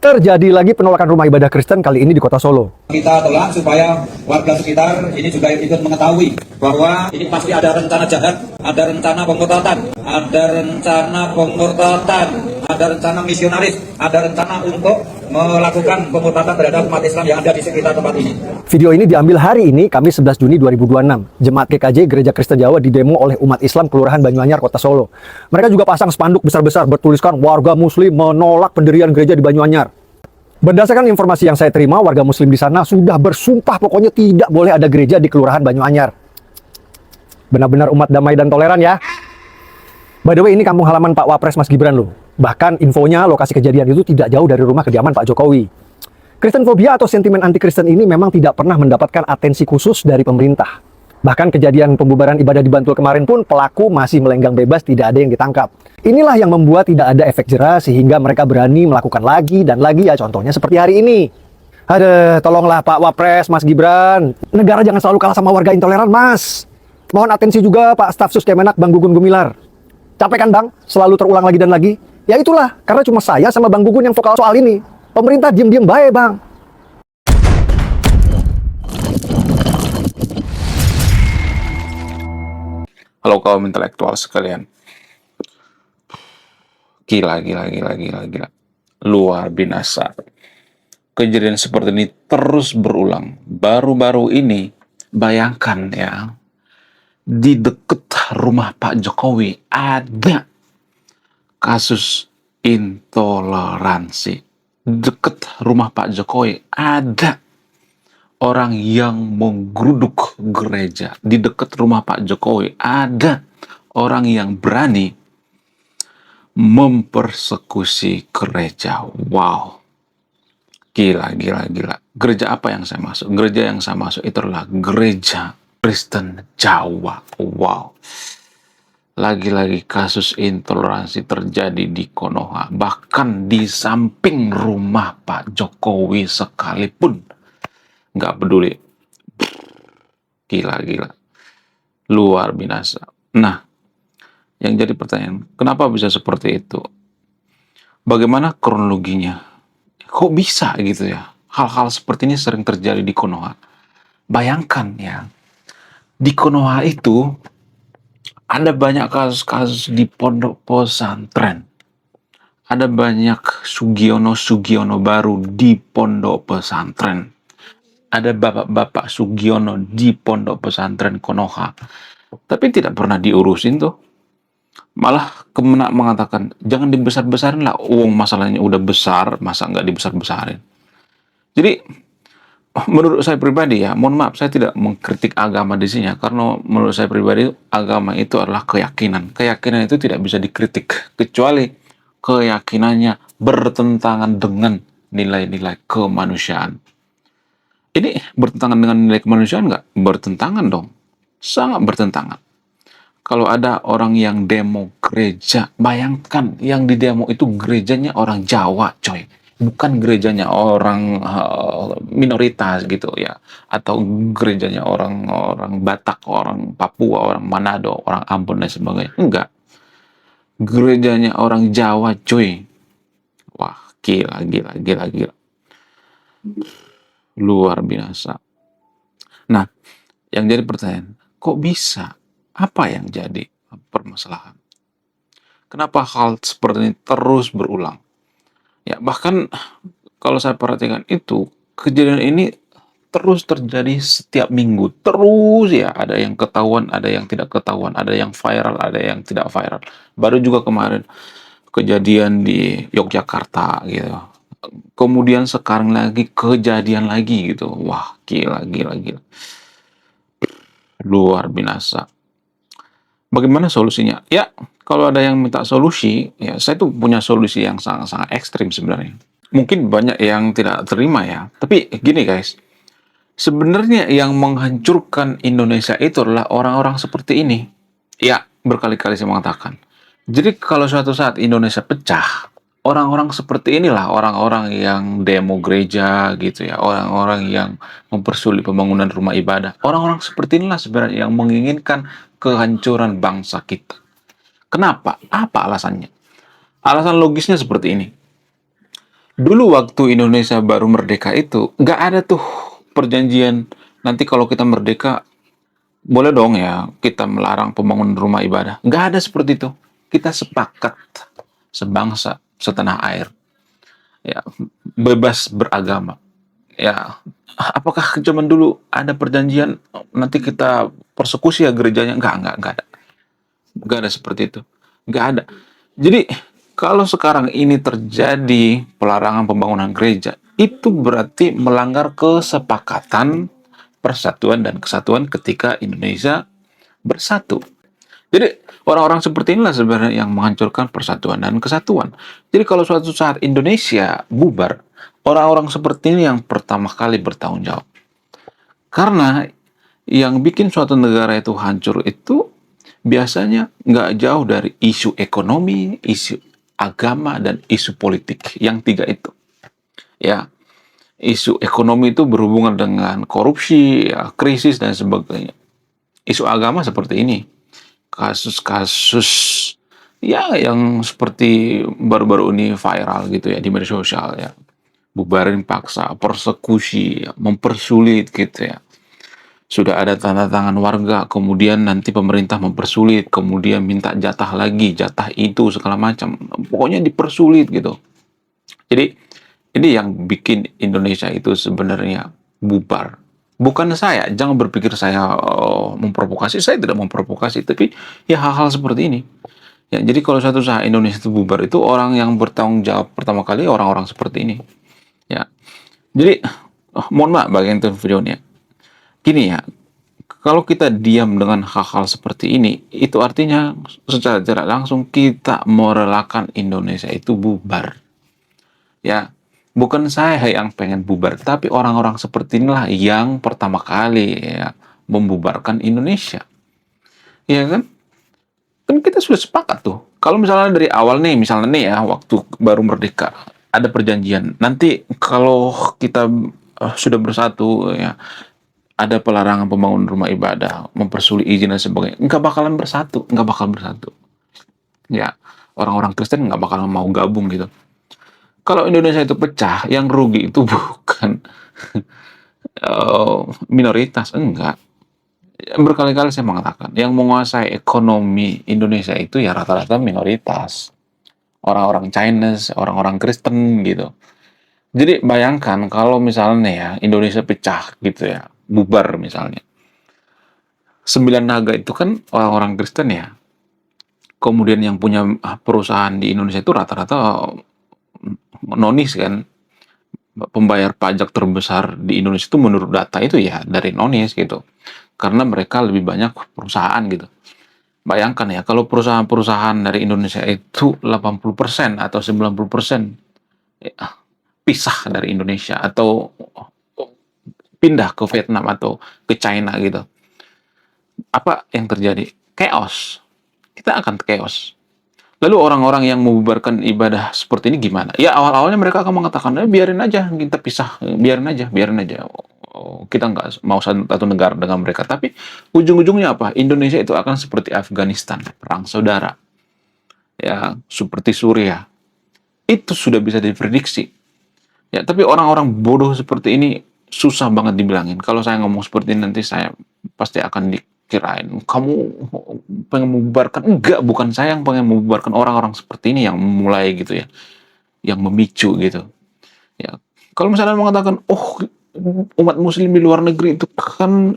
Terjadi lagi penolakan rumah ibadah Kristen kali ini di kota Solo. Kita tolak supaya warga sekitar ini juga ikut mengetahui bahwa ini pasti ada rencana jahat, ada rencana pemurtadan, ada rencana misionaris, ada rencana untuk melakukan pemurtadan terhadap umat Islam yang ada di sekitar tempat ini. Video ini diambil hari ini, Kamis 11 Juni 2026. Jemaat GKJ Gereja Kristen Jawa didemo oleh umat Islam Kelurahan Banyuanyar, Kota Solo. Mereka juga pasang spanduk besar-besar bertuliskan warga muslim menolak pendirian gereja di Banyuanyar. Berdasarkan informasi yang saya terima, warga muslim di sana sudah bersumpah pokoknya tidak boleh ada gereja di Kelurahan Banyuanyar. Benar-benar umat damai dan toleran ya. By the way, ini kampung halaman Pak Wapres Mas Gibran loh. Bahkan infonya lokasi kejadian itu tidak jauh dari rumah kediaman Pak Jokowi. Kristenfobia atau sentimen anti-Kristen ini memang tidak pernah mendapatkan atensi khusus dari pemerintah. Bahkan kejadian pembubaran ibadah di Bantul kemarin pun pelaku masih melenggang bebas, tidak ada yang ditangkap. Inilah yang membuat tidak ada efek jera sehingga mereka berani melakukan lagi dan lagi ya, contohnya seperti hari ini. Aduh, tolonglah Pak Wapres, Mas Gibran. Negara jangan selalu kalah sama warga intoleran, Mas. Mohon atensi juga Pak Staf Sus Kemenak Bang Gugun Gumilar. Capek kan Bang? Selalu terulang lagi dan lagi? Ya itulah, karena cuma saya sama Bang Gugun yang vokal soal ini. Pemerintah diem-diem baik Bang. Halo kaum intelektual sekalian. Gila. Luar binasa. Kejadian seperti ini terus berulang. Baru-baru ini, bayangkan ya, di dekat rumah Pak Jokowi ada kasus intoleransi. Dekat rumah Pak Jokowi ada orang yang menggeruduk gereja. Di dekat rumah Pak Jokowi ada orang yang berani mempersekusi gereja. Wow. Gila. Gereja apa yang saya masuk? Gereja yang saya masuk itu adalah Gereja Kristen Jawa. Wow. Lagi-lagi kasus intoleransi terjadi di Konoha. Bahkan di samping rumah Pak Jokowi sekalipun. Nggak peduli. Gila. Luar biasa. Nah, yang jadi pertanyaan, kenapa bisa seperti itu? Bagaimana kronologinya? Kok bisa gitu ya? Hal-hal seperti ini sering terjadi di Konoha. Bayangkan ya, di Konoha itu ada banyak kasus-kasus di pondok pesantren. Ada banyak Sugiono baru di pondok pesantren. Ada bapak-bapak Sugiono di pondok pesantren Konoha. Tapi tidak pernah diurusin tuh. Malah Kemenak mengatakan, jangan dibesar-besarin lah. Masalahnya udah besar, masa nggak dibesar-besarin. Jadi, menurut saya pribadi ya, mohon maaf, saya tidak mengkritik agama di sini ya. Karena menurut saya pribadi, agama itu adalah keyakinan. Keyakinan itu tidak bisa dikritik. Kecuali keyakinannya bertentangan dengan nilai-nilai kemanusiaan. Ini bertentangan dengan nilai kemanusiaan nggak? Bertentangan dong. Sangat bertentangan. Kalau ada orang yang demo gereja, bayangkan yang di demo itu gerejanya orang Jawa, coy. Bukan gerejanya orang minoritas gitu ya. Atau gerejanya orang Batak, orang Papua, orang Manado, orang Ambon dan sebagainya. Enggak. Gerejanya orang Jawa, coy. Wah, gila. Luar biasa. Nah, yang jadi pertanyaan, kok bisa? Apa yang jadi permasalahan? Kenapa hal seperti ini terus berulang? Ya, bahkan kalau saya perhatikan itu, kejadian ini terus terjadi setiap minggu. Terus ya, ada yang ketahuan, ada yang tidak ketahuan, ada yang viral, ada yang tidak viral. Baru juga kemarin kejadian di Yogyakarta gitu. Kemudian sekarang lagi kejadian lagi gitu. Wah, gila. Luar biasa. Bagaimana solusinya? Ya, kalau ada yang minta solusi, ya saya tuh punya solusi yang sangat-sangat ekstrim sebenarnya. Mungkin banyak yang tidak terima ya. Tapi gini guys, sebenarnya yang menghancurkan Indonesia itu adalah orang-orang seperti ini. Ya, berkali-kali saya mengatakan. Jadi kalau suatu saat Indonesia pecah, orang-orang seperti inilah orang-orang yang demo gereja gitu ya, orang-orang yang mempersulit pembangunan rumah ibadah. Orang-orang seperti inilah sebenarnya yang menginginkan kehancuran bangsa kita. Kenapa? Apa alasannya? Alasan logisnya seperti ini. Dulu waktu Indonesia baru merdeka itu, nggak ada tuh perjanjian nanti kalau kita merdeka, boleh dong ya kita melarang pembangunan rumah ibadah. Nggak ada seperti itu. Kita sepakat sebangsa, setanah air, ya bebas beragama. Ya, apakah zaman dulu ada perjanjian nanti kita persekusi ya gerejanya? Nggak ada. Nggak ada seperti itu. Nggak ada. Jadi, kalau sekarang ini terjadi pelarangan pembangunan gereja, itu berarti melanggar kesepakatan persatuan dan kesatuan ketika Indonesia bersatu. Jadi, orang-orang seperti inilah sebenarnya yang menghancurkan persatuan dan kesatuan. Jadi, kalau suatu saat Indonesia bubar, orang-orang seperti ini yang pertama kali bertanggung jawab. Karena yang bikin suatu negara itu hancur itu biasanya nggak jauh dari isu ekonomi, isu agama, dan isu politik. Yang tiga itu. Ya, isu ekonomi itu berhubungan dengan korupsi, ya, krisis, dan sebagainya. Isu agama seperti ini. Kasus-kasus ya yang seperti baru-baru ini viral gitu ya di media sosial ya. Bubarin paksa, persekusi, ya, mempersulit gitu ya. Sudah ada tanda tangan warga, kemudian nanti pemerintah mempersulit, kemudian minta jatah lagi, jatah itu segala macam. Pokoknya dipersulit gitu. Jadi ini yang bikin Indonesia itu sebenarnya bubar. Bukan saya, jangan berpikir saya memprovokasi, saya tidak memprovokasi, tapi ya hal-hal seperti ini. Ya, jadi kalau suatu saat Indonesia itu bubar itu orang yang bertanggung jawab pertama kali orang-orang seperti ini. Ya, jadi mohon maaf bagian itu videonya. Gini ya, kalau kita diam dengan hal-hal seperti ini, itu artinya secara tidak langsung kita merelakan Indonesia itu bubar. Ya, bukan saya yang pengen bubar, tapi orang-orang seperti inilah yang pertama kali ya membubarkan Indonesia. Ya kan? Kan kita sudah sepakat tuh. Kalau misalnya dari awal nih, misalnya nih ya, waktu baru merdeka, ada perjanjian. Nanti kalau kita sudah bersatu ya, ada pelarangan pembangunan rumah ibadah, mempersulit izin dan sebagainya. Nggak bakalan bersatu, nggak bakal bersatu. Ya, orang-orang Kristen nggak bakalan mau gabung gitu. Kalau Indonesia itu pecah, yang rugi itu bukan minoritas, enggak. Berkali-kali saya mengatakan, yang menguasai ekonomi Indonesia itu ya rata-rata minoritas. Orang-orang Chinese, orang-orang Kristen gitu. Jadi bayangkan kalau misalnya ya Indonesia pecah gitu ya, bubar misalnya. Sembilan naga itu kan orang-orang Kristen ya. Kemudian yang punya perusahaan di Indonesia itu rata-rata nonis kan. Pembayar pajak terbesar di Indonesia itu menurut data itu ya dari nonis gitu. Karena mereka lebih banyak perusahaan gitu. Bayangkan ya, kalau perusahaan-perusahaan dari Indonesia itu 80% atau 90% ya, pisah dari Indonesia atau pindah ke Vietnam atau ke China gitu. Apa yang terjadi? Chaos. Kita akan chaos. Lalu orang-orang yang membubarkan ibadah seperti ini gimana? Ya awal-awalnya mereka akan mengatakan, biarin aja kita pisah, biarin aja. Oh, kita nggak mau satu negara dengan mereka. Tapi ujung-ujungnya apa? Indonesia itu akan seperti Afghanistan, perang saudara. Ya, seperti Suriah. Itu sudah bisa diprediksi. Ya, tapi orang-orang bodoh seperti ini susah banget dibilangin. Kalau saya ngomong seperti ini nanti saya pasti akan dikirain kamu pengen membubarkan. Enggak, bukan saya yang pengen membubarkan, orang-orang seperti ini yang mulai gitu ya, yang memicu gitu. Ya, kalau misalnya mengatakan, oh umat Muslim di luar negeri itu kan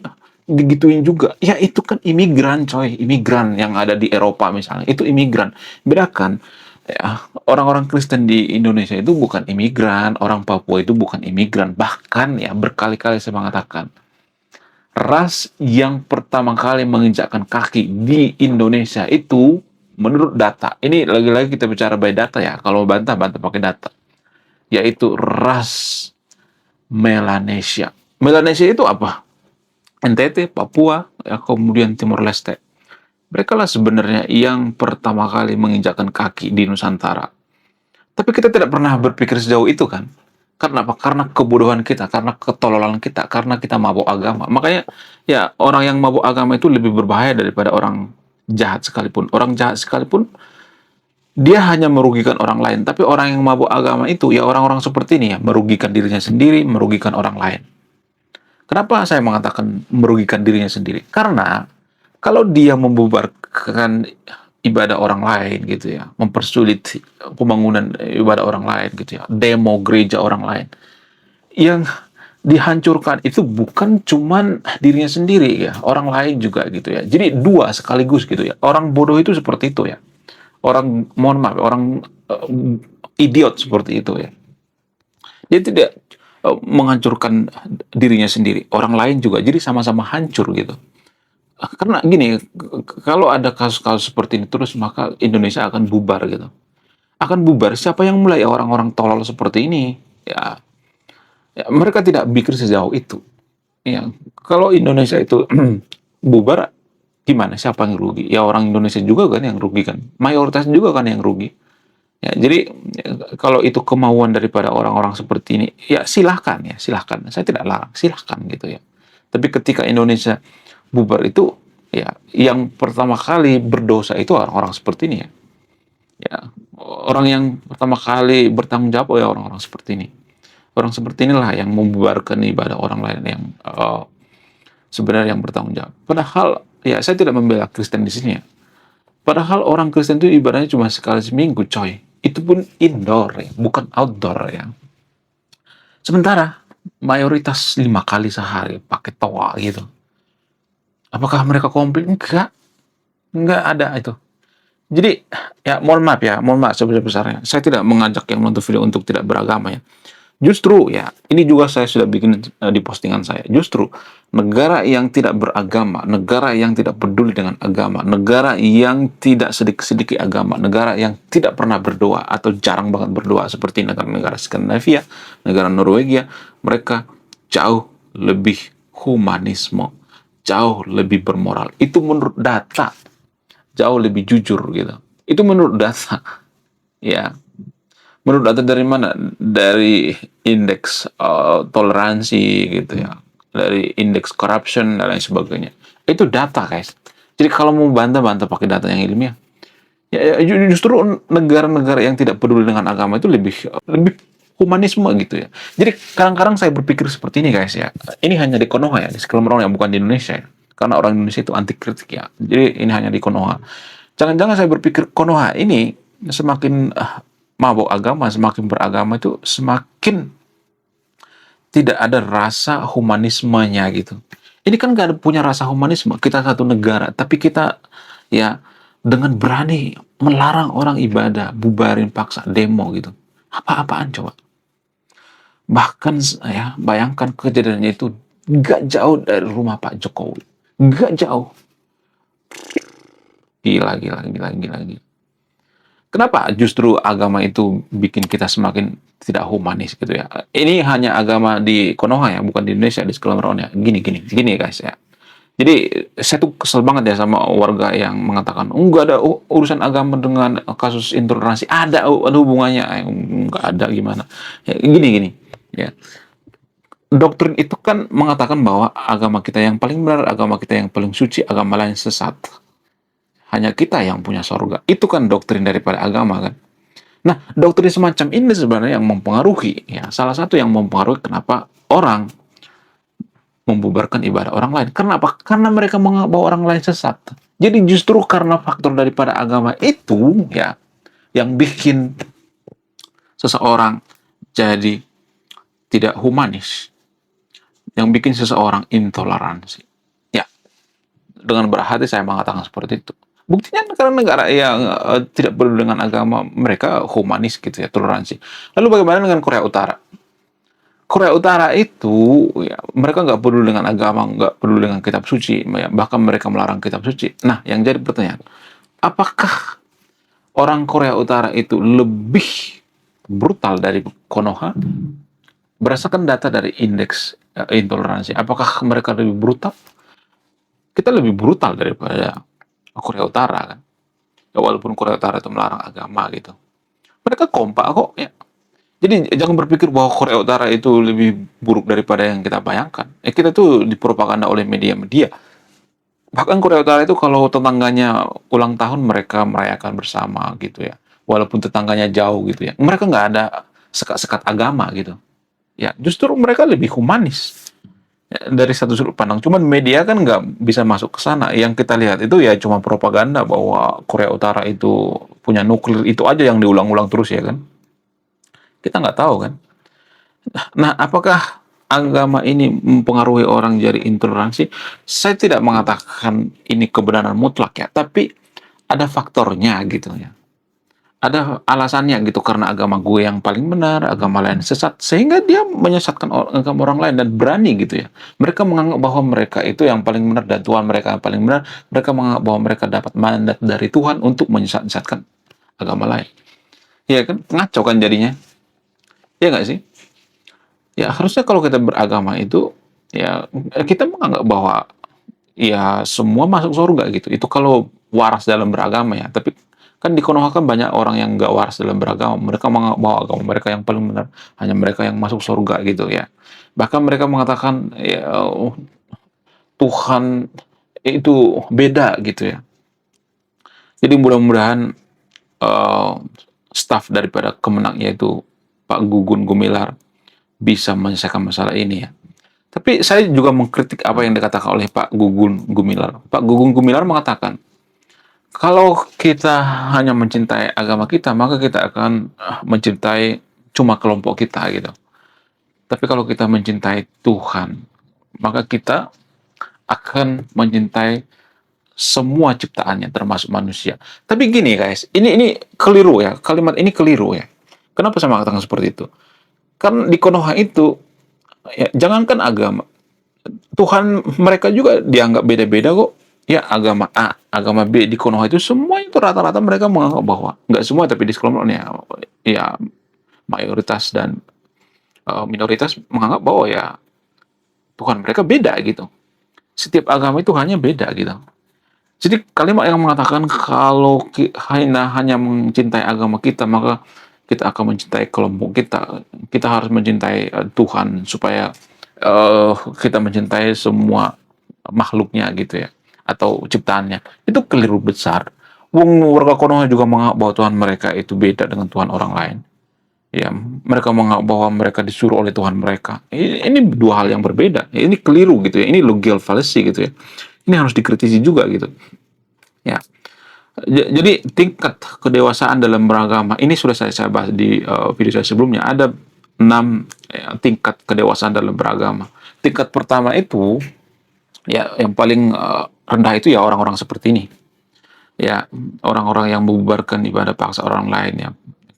digituin juga. Ya itu kan imigran coy, imigran yang ada di Eropa misalnya, itu imigran. Bedakan ya, orang-orang Kristen di Indonesia itu bukan imigran, orang Papua itu bukan imigran. Bahkan ya berkali-kali saya mengatakan, ras yang pertama kali menginjakkan kaki di Indonesia itu menurut data, ini lagi-lagi kita bicara by data ya, kalau bantah pakai data, yaitu ras Melanesia. Melanesia itu apa? NTT, Papua, ya, kemudian Timur Leste. Mereka lah sebenarnya yang pertama kali menginjakkan kaki di Nusantara. Tapi kita tidak pernah berpikir sejauh itu kan. Karena apa? Karena kebodohan kita, karena ketololan kita, karena kita mabuk agama. Makanya ya orang yang mabuk agama itu lebih berbahaya daripada orang jahat sekalipun. Orang jahat sekalipun dia hanya merugikan orang lain. Tapi orang yang mabuk agama itu, ya orang-orang seperti ini ya, merugikan dirinya sendiri, merugikan orang lain. Kenapa saya mengatakan merugikan dirinya sendiri? Karena kalau dia membubarkan ibadah orang lain gitu ya, mempersulit pembangunan ibadah orang lain gitu ya, demo gereja orang lain, yang dihancurkan itu bukan cuman dirinya sendiri ya, orang lain juga gitu ya. Jadi dua sekaligus gitu ya. Orang bodoh itu seperti itu ya. Orang, mohon maaf, orang idiot seperti itu ya. Dia tidak menghancurkan dirinya sendiri, orang lain juga. Jadi sama-sama hancur gitu. Karena gini, kalau ada kasus-kasus seperti ini terus, maka Indonesia akan bubar gitu. Akan bubar. Siapa yang mulai? Ya, orang-orang tolol seperti ini. Ya, ya, mereka tidak pikir sejauh itu. Ya, kalau Indonesia itu bubar, gimana? Siapa yang rugi? Ya orang Indonesia juga kan yang rugi kan. Mayoritas juga kan yang rugi. Ya, jadi ya, kalau itu kemauan daripada orang-orang seperti ini, ya silahkan ya, silahkan. Saya tidak larang, silahkan gitu ya. Tapi ketika Indonesia bubar itu, ya yang pertama kali berdosa itu orang-orang seperti ini ya. Ya, orang yang pertama kali bertanggung jawab ya orang-orang seperti ini. Orang seperti inilah yang membubarkan ibadah orang lain yang sebenarnya yang bertanggung jawab. Padahal ya saya tidak membela Kristen di sini ya. Padahal orang Kristen itu ibadahnya cuma sekali seminggu, coy. Itu pun indoor ya, bukan outdoor ya. Sementara mayoritas 5 kali sehari pakai toa gitu. Apakah mereka komplain? Enggak ada itu. Jadi ya mohon maaf sebesar-besarnya. Saya tidak mengajak yang menonton video untuk tidak beragama ya. Justru ya, ini juga saya sudah bikin di postingan saya. Justru negara yang tidak beragama, negara yang tidak peduli dengan agama, negara yang tidak sedikit-sedikit agama, negara yang tidak pernah berdoa atau jarang banget berdoa seperti negara-negara Skandinavia, negara Norwegia, mereka jauh lebih humanisme, jauh lebih bermoral. Itu menurut data, jauh lebih jujur gitu. Itu menurut data. Ya, menurut data dari mana? Dari indeks toleransi gitu ya, dari indeks corruption dan lain sebagainya. Itu data guys. Jadi kalau mau bantah-bantah pakai data yang ilmiah, ya justru negara-negara yang tidak peduli dengan agama itu lebih humanisme gitu ya. Jadi kadang-kadang saya berpikir seperti ini guys ya. Ini hanya di Konoha ya, di Sekelumrono yang bukan di Indonesia ya. Karena orang Indonesia itu anti kritik ya. Jadi ini hanya di Konoha. Jangan-jangan saya berpikir Konoha ini semakin mabuk agama, semakin beragama itu semakin tidak ada rasa humanismenya gitu. Ini kan gak ada punya rasa humanisme. Kita satu negara, tapi kita ya dengan berani melarang orang ibadah, bubarin paksa, demo gitu. Apa-apaan coba. Bahkan ya bayangkan kejadiannya itu gak jauh dari rumah Pak Jokowi. Gak jauh. Gila. Kenapa justru agama itu bikin kita semakin tidak humanis gitu ya? Ini hanya agama di Konoha ya, bukan di Indonesia, di Sekelumrono ya. Gini guys ya. Jadi saya tuh kesel banget ya sama warga yang mengatakan enggak ada urusan agama dengan kasus intoleransi. Ada hubungannya. Enggak ada gimana. Ya, gini ya. Doktrin itu kan mengatakan bahwa agama kita yang paling benar, agama kita yang paling suci, agama lain sesat. Hanya kita yang punya sorga. Itu kan doktrin daripada agama kan. Nah, doktrin semacam ini sebenarnya yang mempengaruhi. Ya, salah satu yang mempengaruhi kenapa orang membubarkan ibadah orang lain. Kenapa? Karena mereka mengaku orang lain sesat. Jadi justru karena faktor daripada agama itu ya yang bikin seseorang jadi tidak humanis. Yang bikin seseorang intoleransi. Ya, dengan berhati saya mengatakan seperti itu. Buktinya negara-negara yang tidak peduli dengan agama, mereka humanis gitu ya, toleransi. Lalu bagaimana dengan Korea Utara? Korea Utara itu, ya, mereka nggak peduli dengan agama, nggak peduli dengan kitab suci, ya, bahkan mereka melarang kitab suci. Nah, yang jadi pertanyaan, apakah orang Korea Utara itu lebih brutal dari Konoha? Berdasarkan data dari indeks intoleransi, apakah mereka lebih brutal? Kita lebih brutal daripada Korea Utara kan. Ya, walaupun Korea Utara itu melarang agama gitu. Mereka kompak kok ya. Jadi jangan berpikir bahwa Korea Utara itu lebih buruk daripada yang kita bayangkan. Kita tuh dipropaganda oleh media-media. Bahkan Korea Utara itu kalau tetangganya ulang tahun mereka merayakan bersama gitu ya. walaupun tetangganya jauh gitu ya. Mereka nggak ada sekat-sekat agama gitu. Ya, justru mereka lebih humanis ya, dari satu sudut pandang. Cuman media kan nggak bisa masuk ke sana. Yang kita lihat itu ya cuma propaganda bahwa Korea Utara itu punya nuklir, itu aja yang diulang-ulang terus ya kan. Kita nggak tahu kan. Nah, apakah agama ini mempengaruhi orang jadi intoleransi? Saya tidak mengatakan ini kebenaran mutlak ya, tapi ada faktornya gitu ya. Ada alasannya gitu, karena agama gue yang paling benar, agama lain sesat, sehingga dia menyesatkan agama orang lain dan berani gitu ya. Mereka menganggap bahwa mereka itu yang paling benar dan Tuhan mereka yang paling benar. Mereka menganggap bahwa mereka dapat mandat dari Tuhan untuk menyesatkan agama lain. Iya kan? Ngaco kan jadinya. Iya nggak sih? Ya harusnya kalau kita beragama itu ya kita menganggap bahwa ya semua masuk surga gitu. Itu kalau waras dalam beragama ya. Tapi kan di Konoha kan banyak orang yang nggak waras dalam beragama. Mereka menganggap bahwa agama mereka yang paling benar, hanya mereka yang masuk surga gitu ya. Bahkan mereka mengatakan ya, Tuhan itu beda gitu ya. Jadi mudah-mudahan eh, staf daripada Kemenang yaitu Pak Gugun Gumilar bisa menyelesaikan masalah ini ya. Tapi saya juga mengkritik apa yang dikatakan oleh Pak Gugun Gumilar. Pak Gugun Gumilar mengatakan, kalau kita hanya mencintai agama kita, maka kita akan mencintai cuma kelompok kita gitu. Tapi kalau kita mencintai Tuhan, maka kita akan mencintai semua ciptaannya, termasuk manusia. Tapi gini guys, ini keliru ya, kalimat ini keliru ya. Kenapa saya mengatakan seperti itu? Kan di Konoha itu, ya, jangankan agama, Tuhan mereka juga dianggap beda-beda kok. Ya agama A, agama B di Konoha itu semua itu rata-rata mereka menganggap bahwa nggak semua tapi di sekelumnya ya mayoritas dan minoritas menganggap bahwa ya Tuhan mereka beda gitu. Setiap agama itu hanya beda gitu. Jadi kalimat yang mengatakan kalau hanya mencintai agama kita maka kita akan mencintai kelompok kita. Kita harus mencintai Tuhan supaya kita mencintai semua makhluknya gitu ya atau ciptaannya. Itu keliru besar. Wong warga Konoha juga menganggap bahwa Tuhan mereka itu beda dengan Tuhan orang lain. Ya, mereka menganggap bahwa mereka disuruh oleh Tuhan mereka. Ini dua hal yang berbeda. Ini keliru gitu ya. Ini logical fallacy gitu ya. Ini harus dikritisi juga gitu. Ya. Jadi tingkat kedewasaan dalam beragama ini sudah saya bahas di video saya sebelumnya. Ada 6 tingkat kedewasaan dalam beragama. Tingkat pertama itu ya yang paling rendah itu ya orang-orang seperti ini. Ya, orang-orang yang membubarkan ibadah paksa orang lain ya.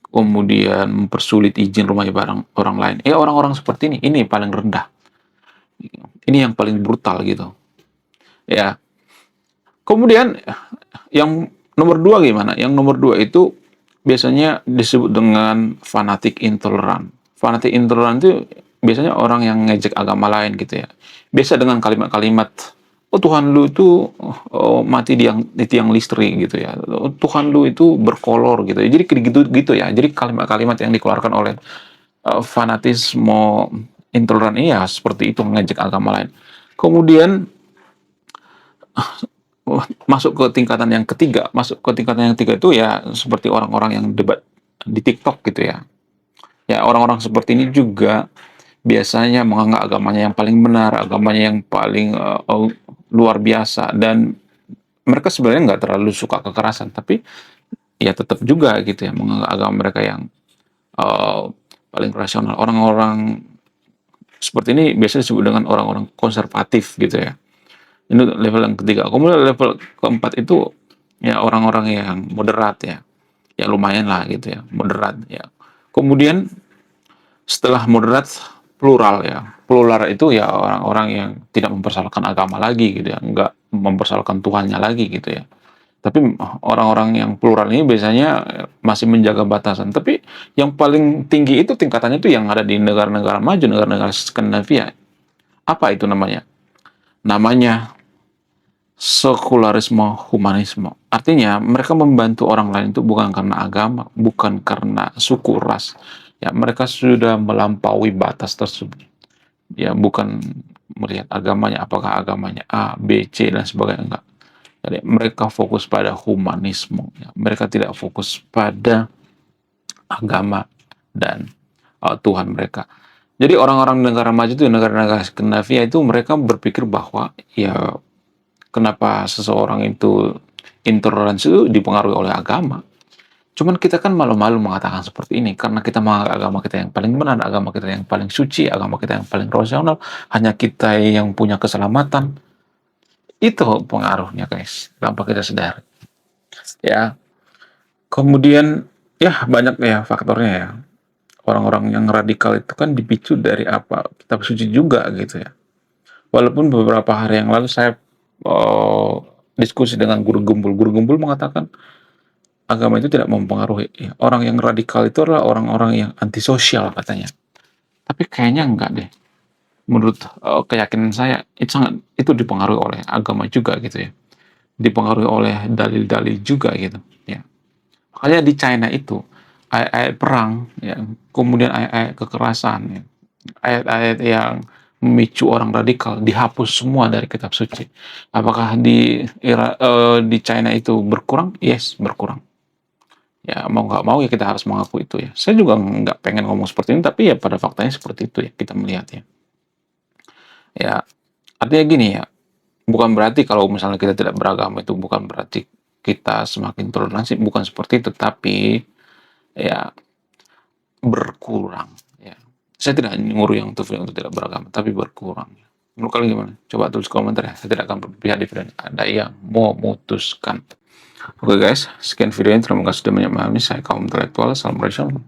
Kemudian mempersulit izin rumah ibadah orang lain. Ya orang-orang seperti ini paling rendah. Ini yang paling brutal gitu. Ya. Kemudian yang nomor 2 gimana? Yang nomor 2 itu biasanya disebut dengan fanatik intoleran. Fanatik intoleran itu biasanya orang yang ngejek agama lain gitu ya. Biasa dengan kalimat-kalimat, oh Tuhan lu itu mati di tiang listrik gitu ya. Oh, Tuhan lu itu berkolor gitu ya. Jadi gitu ya. Jadi kalimat-kalimat yang dikeluarkan oleh fanatisme intoleran ini ya seperti itu, mengejek agama lain. Kemudian masuk ke tingkatan yang ketiga. Masuk ke tingkatan yang ketiga itu ya seperti orang-orang yang debat di TikTok gitu ya. Ya orang-orang seperti ini juga biasanya menganggap agamanya yang paling benar, agamanya yang paling luar biasa, dan mereka sebenarnya nggak terlalu suka kekerasan, tapi ya tetap juga gitu ya menganggap agama mereka yang paling rasional. Orang-orang seperti ini biasanya disebut dengan orang-orang konservatif gitu ya. Ini level yang ketiga. Kemudian level keempat itu ya orang-orang yang moderat ya. Ya lumayan lah gitu ya, moderat ya. Kemudian setelah moderat, plural ya. Plural itu ya orang-orang yang tidak mempersoalkan agama lagi gitu ya, nggak mempersoalkan Tuhannya lagi gitu ya. Tapi orang-orang yang plural ini biasanya masih menjaga batasan. Tapi yang paling tinggi itu tingkatannya itu yang ada di negara-negara maju, negara-negara Skandinavia. Apa itu namanya? Namanya sekularisme humanisme. Artinya mereka membantu orang lain itu bukan karena agama, bukan karena suku, ras. Ya, mereka sudah melampaui batas tersebut. Ya, bukan melihat agamanya, apakah agamanya A, B, C, dan sebagainya. Enggak. Jadi mereka fokus pada humanisme. Ya. Mereka tidak fokus pada agama dan Tuhan mereka. Jadi orang-orang negara maju itu, negara-negara Skandinavia itu mereka berpikir bahwa ya kenapa seseorang itu intoleransi itu dipengaruhi oleh agama. Cuman kita kan malu-malu mengatakan seperti ini karena kita menganggap agama kita yang paling benar, agama kita yang paling suci, agama kita yang paling rasional, hanya kita yang punya keselamatan. Itu pengaruhnya guys, tanpa kita sadari. Ya, kemudian ya banyak ya faktornya ya. Orang-orang yang radikal itu kan dipicu dari apa? Kitab suci juga gitu ya. Walaupun beberapa hari yang lalu saya diskusi dengan guru Gembul. Guru Gembul mengatakan agama itu tidak mempengaruhi. Ya, orang yang radikal itu adalah orang-orang yang antisosial katanya. Tapi kayaknya enggak deh. Menurut keyakinan saya itu dipengaruhi oleh agama juga gitu ya. Dipengaruhi oleh dalil-dalil juga gitu ya. Makanya di China itu ayat-ayat perang ya, kemudian ayat-ayat kekerasan ya, ayat-ayat yang memicu orang radikal dihapus semua dari kitab suci. Apakah di China itu berkurang? Yes, berkurang. Ya mau nggak mau ya kita harus mengaku itu ya. Saya juga nggak pengen ngomong seperti ini, tapi ya pada faktanya seperti itu ya kita melihat ya. Ya artinya gini ya, bukan berarti kalau misalnya kita tidak beragama itu bukan berarti kita semakin toleransi, bukan seperti itu, tapi ya berkurang ya. Saya tidak nyuruh yang untuk tidak beragama, tapi berkurang. Menurut kalian gimana? Coba tulis komentar ya. Saya tidak akan berpihak di video ini. Ada yang memutuskan. Oke guys, sekian video ini. Terima kasih sudah menyimak. Saya kaum intelektual. Salam rasional.